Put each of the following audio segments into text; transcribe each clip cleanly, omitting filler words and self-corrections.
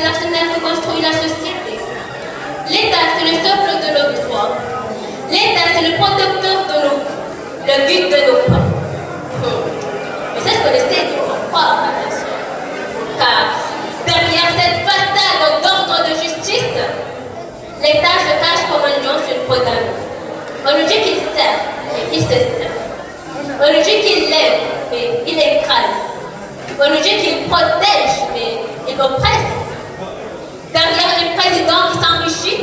personnel que construit la société. L'État, c'est le socle de nos droits. L'État, c'est le protecteur de nos vies, le guide de nos pas. Mais c'est ce que l'État ne comprend pas, bien sûr. Car derrière cette façade d'ordre de justice, l'État se cache comme un lion sur une peau d'âne. On nous dit qu'il sert, mais il se sert. On nous dit qu'il lève, mais il écrase. On nous dit qu'il protège, mais il oppresse. Derrière un président qui s'enrichit,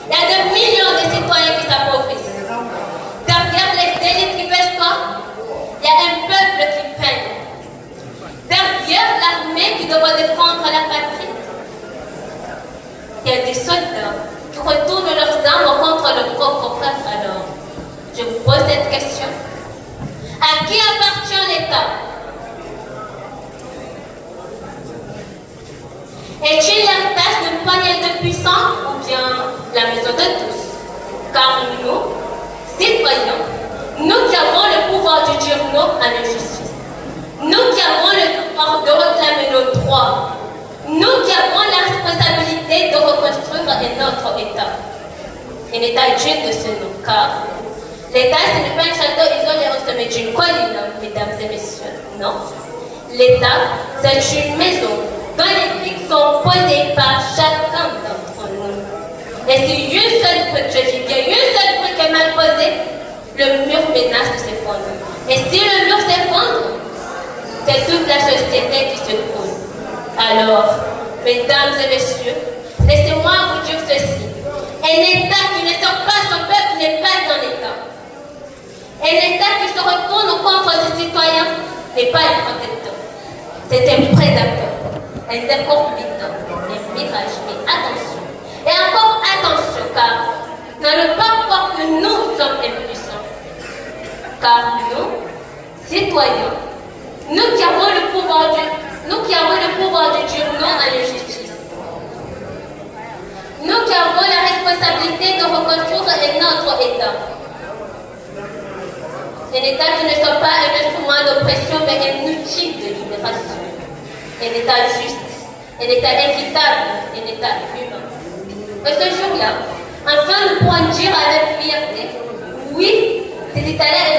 il y a des millions de citoyens qui s'appauvrissent. Derrière les élites qui pêchent pas, il y a un peuple qui peine. Derrière l'armée qui doit défendre la patrie, il y a des soldats qui retournent leurs armes contre leur propre peuple. Alors, je vous pose cette question. À qui appartient l'État? Est-il l'héritage d'une poignée de puissants ou bien la maison de tous? Car nous, citoyens, nous qui avons le pouvoir de dire non à l'injustice, nous qui avons le pouvoir de réclamer nos droits, nous qui avons la responsabilité de reconstruire notre État. Un État digne de ce nom, car l'État, ce n'est pas un château isolé au sommet d'une colline, mesdames et messieurs, non. L'État, c'est une maison dont les pics sont posés par chacun d'entre nous. Et si une seule brique, je dis bien une seule brique est mal posée, le mur menace de s'effondrer. Et si le mur s'effondre, c'est toute la société qui se coule. Alors, mesdames et messieurs, laissez-moi vous dire ceci. Un État qui ne sort pas son peuple n'est pas un État. Un État qui se retourne contre ses citoyens n'est pas un protecteur. C'est un prédateur. Un décomplitant, un mirage, mais attention. Et encore attention, car ne pas croire que nous sommes impuissants. Car nous, citoyens, nous qui avons le pouvoir de dire non à l'injustice. Nous qui avons la responsabilité de reconstruire notre État. Un État qui ne soit pas un instrument d'oppression, mais un outil de libération. Un État juste, un État équitable, un État humain. Et ce jour-là, enfin nous pourrons dire avec fierté, oui, cet État-là